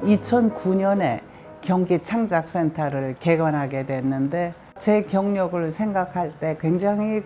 2009년에 경기 창작센터를 개관하게 됐는데 제 경력을 생각할 때 굉장히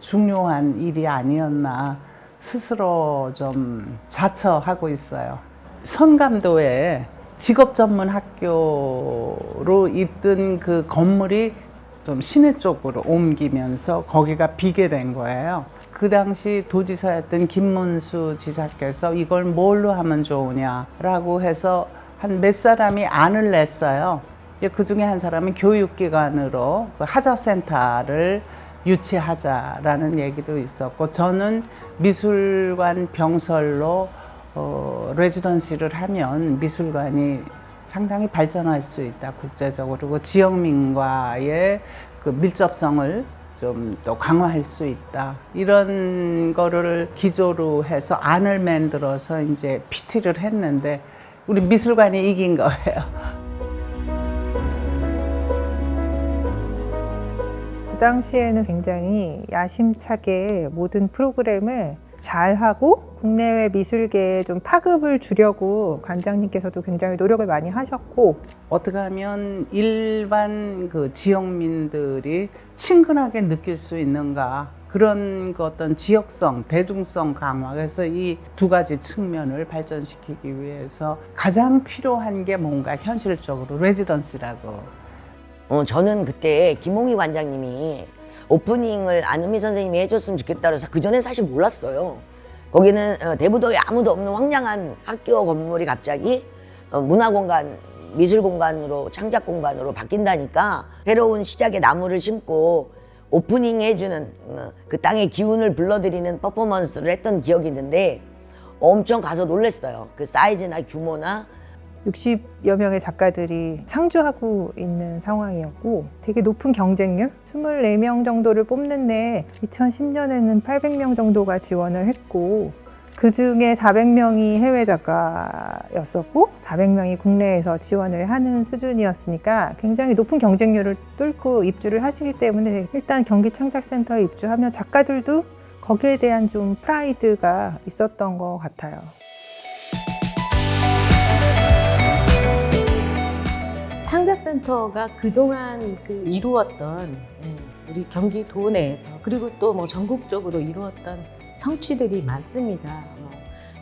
중요한 일이 아니었나 스스로 좀 자처하고 있어요. 선감도에 직업전문학교로 있던 그 건물이 좀 시내 쪽으로 옮기면서 거기가 비게 된 거예요. 그 당시 도지사였던 김문수 지사께서 이걸 뭘로 하면 좋으냐라고 해서 한 몇 사람이 안을 냈어요. 그 중에 한 사람은 교육기관으로 하자센터를 유치하자라는 얘기도 있었고, 저는 미술관 병설로 레지던시를 하면 미술관이 상당히 발전할 수 있다, 국제적으로. 그리고 지역민과의 그 밀접성을 좀 또 강화할 수 있다, 이런 거를 기조로 해서 안을 만들어서 이제 PT를 했는데 우리 미술관이 이긴 거예요. 그 당시에는 굉장히 야심차게 모든 프로그램을 잘하고 국내외 미술계에 좀 파급을 주려고 관장님께서도 굉장히 노력을 많이 하셨고, 어떻게 하면 일반 그 지역민들이 친근하게 느낄 수 있는가, 그런 그 어떤 지역성, 대중성 강화, 그래서 이 두 가지 측면을 발전시키기 위해서 가장 필요한 게 뭔가 현실적으로 레지던시라고. 저는 그때 김홍희 관장님이 오프닝을 안은미 선생님이 해줬으면 좋겠다 그래서 그전엔 사실 몰랐어요. 거기는 대부도에 아무도 없는 황량한 학교 건물이 갑자기 문화공간, 미술공간으로, 창작공간으로 바뀐다니까 새로운 시작의 나무를 심고 오프닝 해주는 그 땅의 기운을 불러들이는 퍼포먼스를 했던 기억이 있는데 엄청 가서 놀랐어요. 그 사이즈나 규모나. 60여 명의 작가들이 상주하고 있는 상황이었고 되게 높은 경쟁률, 24명 정도를 뽑는데 2010년에는 800명 정도가 지원을 했고, 그 중에 400명이 해외 작가였었고 400명이 국내에서 지원을 하는 수준이었으니까 굉장히 높은 경쟁률을 뚫고 입주를 하시기 때문에 일단 경기창작센터에 입주하면 작가들도 거기에 대한 좀 프라이드가 있었던 것 같아요. 창작센터가 그동안 이루었던 우리 경기도 내에서 그리고 또 뭐 전국적으로 이루었던 성취들이 많습니다.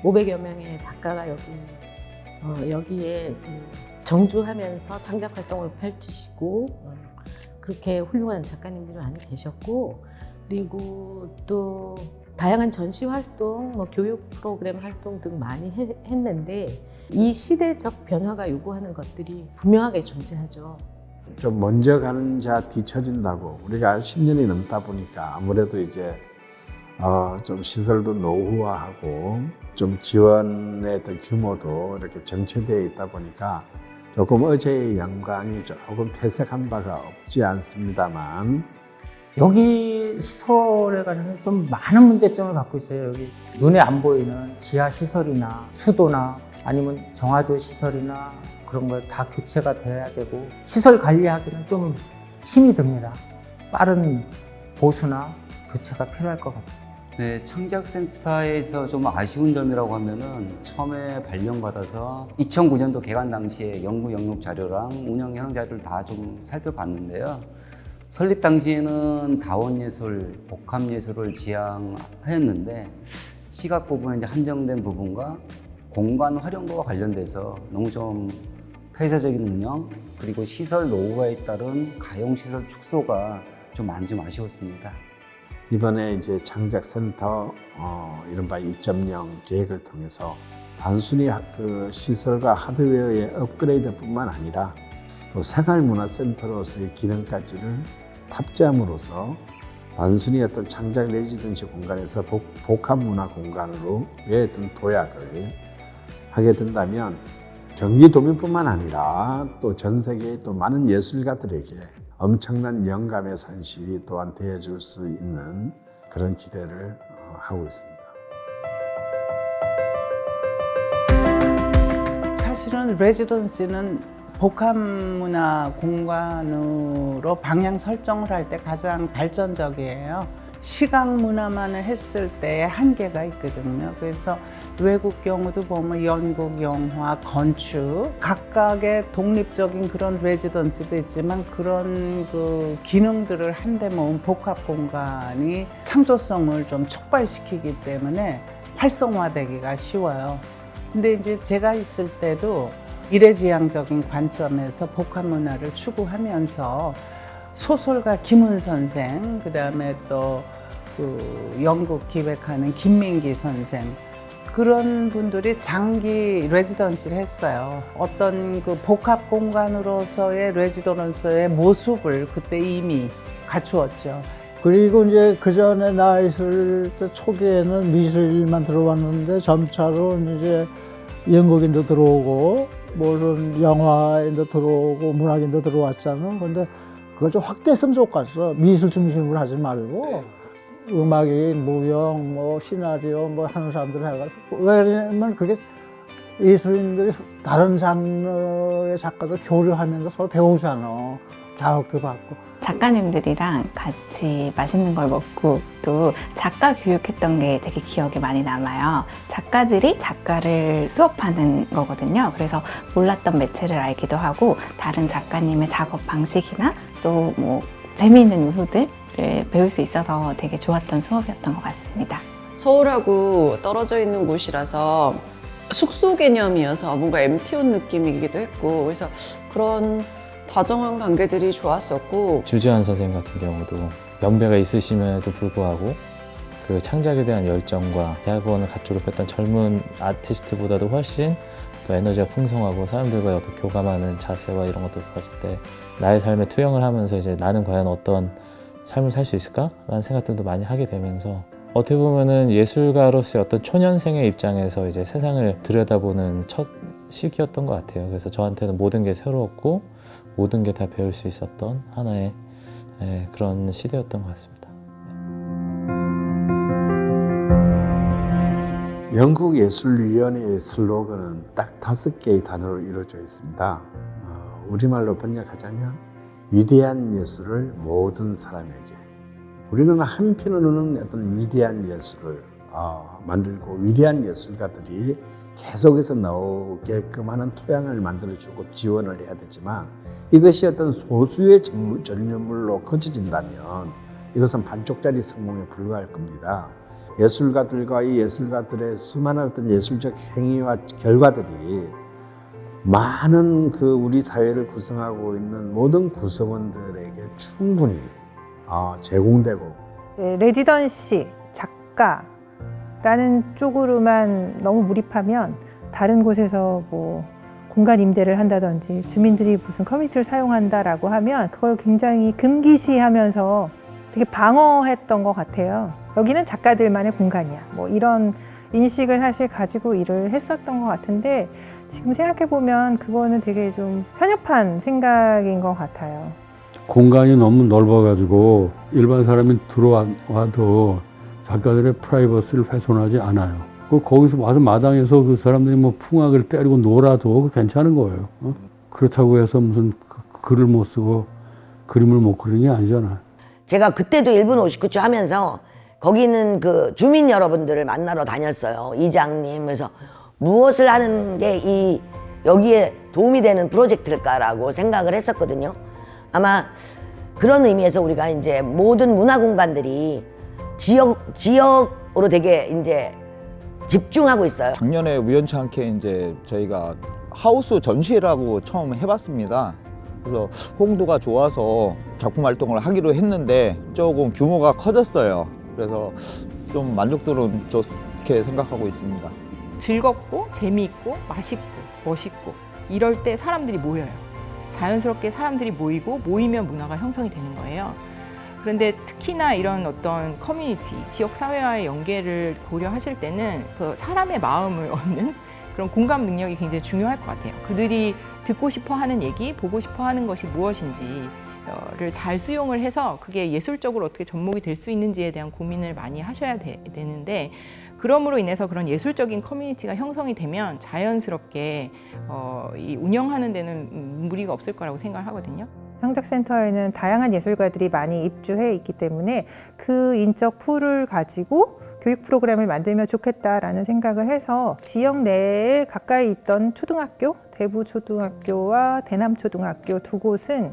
500여 명의 작가가 여기에 정주하면서 창작 활동을 펼치시고 그렇게 훌륭한 작가님들이 많이 계셨고, 그리고 또 다양한 전시 활동, 교육 프로그램 활동 등 많이 했는데 이 시대적 변화가 요구하는 것들이 분명하게 존재하죠. 좀 먼저 가는 자 뒤처진다고, 우리가 10년이 넘다 보니까 아무래도 이제 좀 시설도 노후화하고 좀 지원의 어떤 규모도 이렇게 정체되어 있다 보니까 조금 어제의 영광이 조금 퇴색한 바가 없지 않습니다만, 여기 시설에 관해서는 좀 많은 문제점을 갖고 있어요. 여기 눈에 안 보이는 지하 시설이나 수도나 아니면 정화조 시설이나 그런 거 다 교체가 돼야 되고, 시설 관리하기는 좀 힘이 듭니다. 빠른 보수나 교체가 필요할 것 같아요. 네, 창작센터에서 좀 아쉬운 점이라고 하면은 처음에 발령받아서 2009년도 개관 당시에 연구 영역 자료랑 운영 현황 자료를 다 좀 살펴봤는데요. 설립 당시에는 다원예술, 복합예술을 지향하였는데 시각 부분에 이제 한정된 부분과 공간 활용도와 관련돼서 너무 좀 폐쇄적인 운영, 그리고 시설 노후화에 따른 가용시설 축소가 좀 많이 좀 아쉬웠습니다. 이번에 이제 창작센터 이른바 2.0 계획을 통해서 단순히 그 시설과 하드웨어의 업그레이드뿐만 아니라 또 생활문화센터로서의 기능까지를 탑재함으로써 단순히 어떤 창작 레지던시 공간에서 복합문화 공간으로의 어떤 도약을 하게 된다면 경기도민뿐만 아니라 또 전 세계의 또 많은 예술가들에게 엄청난 영감의 산실이 또한 되어줄 수 있는 그런 기대를 하고 있습니다. 사실은 레지던시는 복합문화 공간으로 방향 설정을 할 때 가장 발전적이에요. 시각 문화만 했을 때 한계가 있거든요. 그래서 외국 경우도 보면 연극, 영화, 건축 각각의 독립적인 그런 레지던스도 있지만 그런 그 기능들을 한데 모은 복합 공간이 창조성을 좀 촉발시키기 때문에 활성화되기가 쉬워요. 근데 이제 제가 있을 때도 미래지향적인 관점에서 복합 문화를 추구하면서 소설가 김훈 선생, 그 다음에 또 그 연극 기획하는 김민기 선생, 그런 분들이 장기 레지던시를 했어요. 어떤 그 복합 공간으로서의 레지던스의 모습을 그때 이미 갖추었죠. 그리고 이제 그 전에 나 있을 때 초기에는 미술만 들어왔는데 점차로 이제 연극인도 들어오고 무슨 영화인도 들어오고 문학인도 들어왔잖아. 근데 그걸 좀 확대했으면 좋겠어. 미술 중심으로 하지 말고 음악인, 무용, 뭐 시나리오 뭐 하는 사람들 해가지고. 왜냐면 그게 예술인들이 다른 장르의 작가들 교류하면서 서로 배우잖아. 자극도 받고. 작가님들이랑 같이 맛있는 걸 먹고 또 작가 교육했던 게 되게 기억에 많이 남아요. 작가들이 작가를 수업하는 거거든요. 그래서 몰랐던 매체를 알기도 하고 다른 작가님의 작업 방식이나 또 뭐 재미있는 요소들을 배울 수 있어서 되게 좋았던 수업이었던 것 같습니다. 서울하고 떨어져 있는 곳이라서 숙소 개념이어서 뭔가 MT 온 느낌이기도 했고 그래서 그런 다정한 관계들이 좋았었고 주지환 선생님 같은 경우도 연배가 있으심에도 불구하고 그 창작에 대한 열정과 대학원을 갓 졸업했던 젊은 아티스트보다도 훨씬 더 에너지가 풍성하고 사람들과의 어떤 교감하는 자세와 이런 것들 봤을 때 나의 삶에 투영을 하면서 이제 나는 과연 어떤 삶을 살 수 있을까? 라는 생각들도 많이 하게 되면서 어떻게 보면은 예술가로서의 어떤 초년생의 입장에서 이제 세상을 들여다보는 첫 시기였던 것 같아요. 그래서 저한테는 모든 게 새로웠고 모든 게 다 배울 수 있었던 하나의 그런 시대였던 것 같습니다. 영국예술위원회의 슬로건은 딱 5개의 단어로 이루어져 있습니다. 우리말로 번역하자면 위대한 예술을 모든 사람에게. 우리는 한편으로는 어떤 위대한 예술을 만들고 위대한 예술가들이 계속해서 나오게끔 하는 토양을 만들어주고 지원을 해야 되지만 이것이 어떤 소수의 전유물로 그쳐진다면 이것은 반쪽짜리 성공에 불과할 겁니다. 예술가들과 이 예술가들의 수많은 어떤 예술적 행위와 결과들이 많은 그 우리 사회를 구성하고 있는 모든 구성원들에게 충분히 제공되고 레지던시, 작가라는 쪽으로만 너무 몰입하면 다른 곳에서 뭐 공간 임대를 한다든지 주민들이 무슨 커뮤니티를 사용한다라고 하면 그걸 굉장히 금기시하면서 되게 방어했던 것 같아요. 여기는 작가들만의 공간이야. 뭐 이런 인식을 사실 가지고 일을 했었던 것 같은데 지금 생각해보면 그거는 되게 좀 편협한 생각인 것 같아요. 공간이 너무 넓어가지고 일반 사람이 들어와도 작가들의 프라이버시를 훼손하지 않아요. 거기서 와서 마당에서 그 사람들이 뭐 풍악을 때리고 놀아도 괜찮은 거예요. 그렇다고 해서 무슨 글을 못 쓰고 그림을 못 그리는 게 아니잖아. 제가 그때도 일본 59초 하면서 거기는 그 주민 여러분들을 만나러 다녔어요. 이장님. 그래서 무엇을 하는 게 여기에 도움이 되는 프로젝트일까라고 생각을 했었거든요. 아마 그런 의미에서 우리가 이제 모든 문화 공간들이 지역으로 되게 이제 집중하고 있어요. 작년에 우연치 않게 이제 저희가 하우스 전시회라고 처음 해봤습니다. 그래서 홍도가 좋아서 작품 활동을 하기로 했는데 조금 규모가 커졌어요. 그래서 좀 만족도는 좋게 생각하고 있습니다. 즐겁고 재미있고 맛있고 멋있고 이럴 때 사람들이 모여요. 자연스럽게 사람들이 모이고 모이면 문화가 형성이 되는 거예요. 그런데 특히나 이런 어떤 커뮤니티, 지역 사회와의 연계를 고려하실 때는 그 사람의 마음을 얻는 그런 공감 능력이 굉장히 중요할 것 같아요. 그들이 듣고 싶어 하는 얘기, 보고 싶어 하는 것이 무엇인지를 잘 수용을 해서 그게 예술적으로 어떻게 접목이 될 수 있는지에 대한 고민을 많이 하셔야 되는데 그럼으로 인해서 그런 예술적인 커뮤니티가 형성이 되면 자연스럽게 이 운영하는 데는 무리가 없을 거라고 생각을 하거든요. 창작센터에는 다양한 예술가들이 많이 입주해 있기 때문에 그 인적 풀을 가지고 교육 프로그램을 만들면 좋겠다라는 생각을 해서 지역 내에 가까이 있던 초등학교, 대부초등학교와 대남초등학교 두 곳은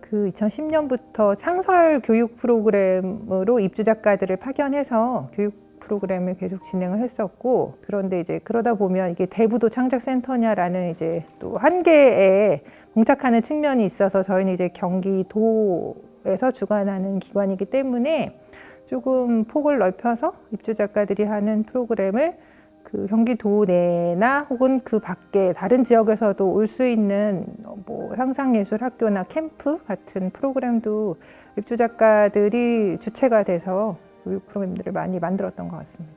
그 2010년부터 창설 교육 프로그램으로 입주 작가들을 파견해서 교육 프로그램을 계속 진행을 했었고, 그런데 이제 그러다 보면 이게 대부도 창작센터냐라는 이제 또 한계에 봉착하는 측면이 있어서 저희는 이제 경기도에서 주관하는 기관이기 때문에 조금 폭을 넓혀서 입주 작가들이 하는 프로그램을 그 경기도 내나 혹은 그 밖에 다른 지역에서도 올 수 있는 뭐 상상예술학교나 캠프 같은 프로그램도 입주 작가들이 주체가 돼서 교육 프로그램들을 많이 만들었던 것 같습니다.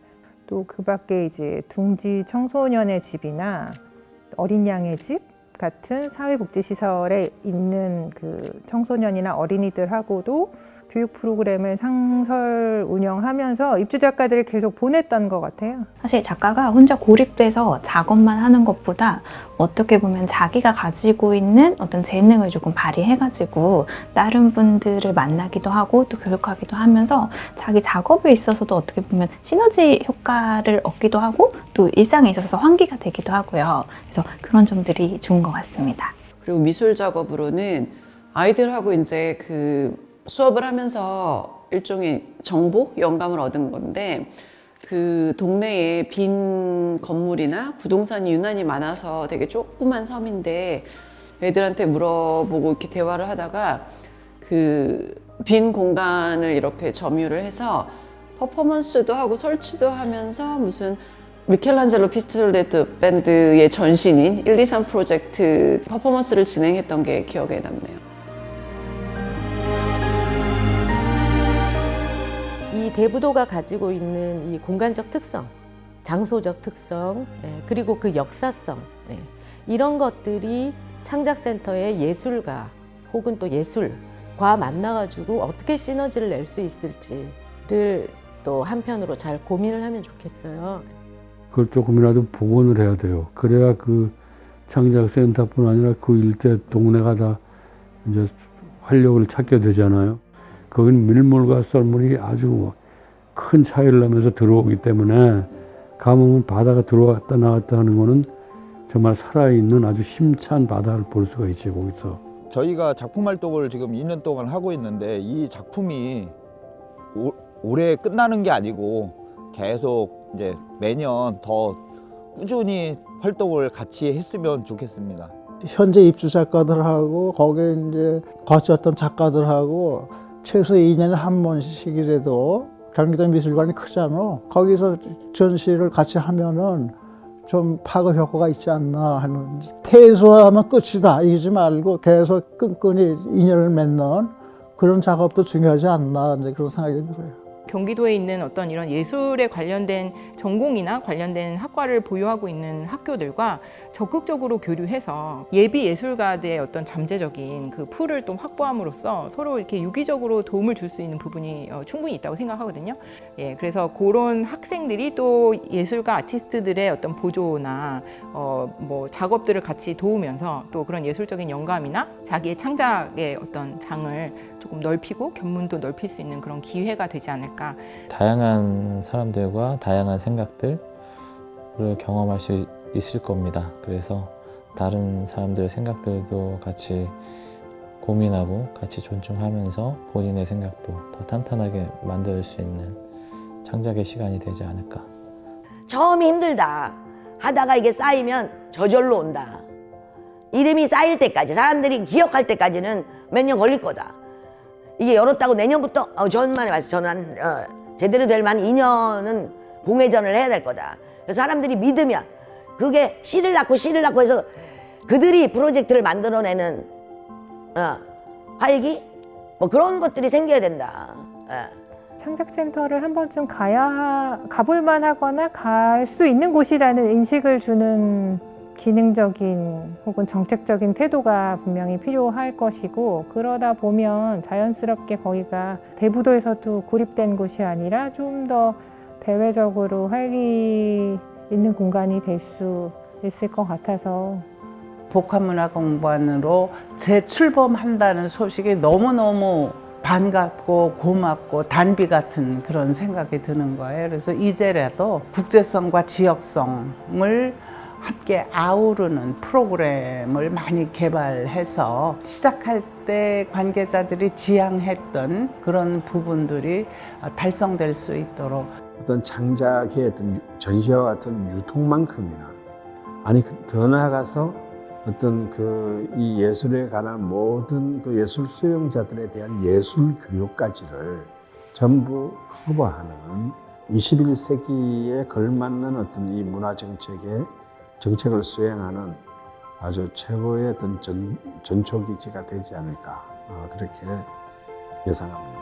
또 그 밖에 이제 둥지 청소년의 집이나 어린 양의 집 같은 사회복지시설에 있는 그 청소년이나 어린이들하고도 교육 프로그램을 상설 운영하면서 입주 작가들을 계속 보냈던 것 같아요. 사실 작가가 혼자 고립돼서 작업만 하는 것보다 어떻게 보면 자기가 가지고 있는 어떤 재능을 조금 발휘해가지고 다른 분들을 만나기도 하고 또 교육하기도 하면서 자기 작업에 있어서도 어떻게 보면 시너지 효과를 얻기도 하고 또 일상에 있어서 환기가 되기도 하고요. 그래서 그런 점들이 좋은 것 같습니다. 그리고 미술 작업으로는 아이들하고 이제 그 수업을 하면서 일종의 정보, 영감을 얻은 건데, 그 동네에 빈 건물이나 부동산이 유난히 많아서 되게 조그만 섬인데 애들한테 물어보고 이렇게 대화를 하다가 그 빈 공간을 이렇게 점유를 해서 퍼포먼스도 하고 설치도 하면서 무슨 미켈란젤로 피스톨레트 밴드의 전신인 123 프로젝트 퍼포먼스를 진행했던 게 기억에 남네요. 이 대부도가 가지고 있는 이 공간적 특성, 장소적 특성, 그리고 그 역사성, 이런 것들이 창작센터의 예술가 혹은 또 예술과 만나가지고 어떻게 시너지를 낼 수 있을지를 또 한편으로 잘 고민을 하면 좋겠어요. 그걸 조금이라도 복원을 해야 돼요. 그래야 그 창작센터뿐 아니라 그 일대 동네가 다 이제 활력을 찾게 되잖아요. 거긴 밀물과 썰물이 아주 큰 차이를 나면서 들어오기 때문에 가뭄은 바다가 들어왔다 나왔다 하는 거는 정말 살아있는 아주 힘찬 바다를 볼 수가 있지, 거기서. 저희가 작품 활동을 지금 2년 동안 하고 있는데 이 작품이 올해 끝나는 게 아니고 계속 이제 매년 더 꾸준히 활동을 같이 했으면 좋겠습니다. 현재 입주 작가들하고 거기에 이제 거쳤던 작가들하고 최소 2년에 한 번씩이라도 경기도 미술관이 크잖아. 거기서 전시를 같이 하면은 좀 파급 효과가 있지 않나 하는. 퇴소하면 끝이다 이러지 말고 계속 끈끈이 인연을 맺는 그런 작업도 중요하지 않나 이제 그런 생각이 들어요. 경기도에 있는 어떤 이런 예술에 관련된 전공이나 관련된 학과를 보유하고 있는 학교들과 적극적으로 교류해서 예비 예술가들의 어떤 잠재적인 그 풀을 또 확보함으로써 서로 이렇게 유기적으로 도움을 줄 수 있는 부분이 충분히 있다고 생각하거든요. 예, 그래서 그런 학생들이 또 예술가 아티스트들의 어떤 보조나 뭐 작업들을 같이 도우면서 또 그런 예술적인 영감이나 자기의 창작의 어떤 장을 조금 넓히고 견문도 넓힐 수 있는 그런 기회가 되지 않을까. 다양한 사람들과 다양한 생각들을 경험할 수 있을 겁니다. 그래서 다른 사람들의 생각들도 같이 고민하고 같이 존중하면서 본인의 생각도 더 탄탄하게 만들 수 있는 창작의 시간이 되지 않을까. 처음이 힘들다 하다가 이게 쌓이면 저절로 온다. 이름이 쌓일 때까지, 사람들이 기억할 때까지는 몇 년 걸릴 거다. 이게 열었다고 내년부터 전만에 와서 저는 제대로 될 만 2년은 공회전을 해야 될 거다. 그래서 사람들이 믿으면 그게 씨를 낳고 해서 그들이 프로젝트를 만들어내는 활기? 뭐 그런 것들이 생겨야 된다. 창작센터를 한 번쯤 가볼만 하거나 갈 수 있는 곳이라는 인식을 주는 기능적인 혹은 정책적인 태도가 분명히 필요할 것이고, 그러다 보면 자연스럽게 거기가 대부도에서도 고립된 곳이 아니라 좀 더 대외적으로 활기 있는 공간이 될 수 있을 것 같아서 복합문화공부원으로 재출범한다는 소식이 너무너무 반갑고 고맙고 단비 같은 그런 생각이 드는 거예요. 그래서 이제라도 국제성과 지역성을 함께 아우르는 프로그램을 많이 개발해서 시작할 때 관계자들이 지향했던 그런 부분들이 달성될 수 있도록 어떤 창작의 어떤 전시와 같은 유통만큼이나 아니 더 나아가서 어떤 그 이 예술에 관한 모든 그 예술 수용자들에 대한 예술 교육까지를 전부 커버하는 21세기에 걸맞는 어떤 이 문화 정책을 수행하는 아주 최고의 어떤 전초기지가 되지 않을까 그렇게 예상합니다.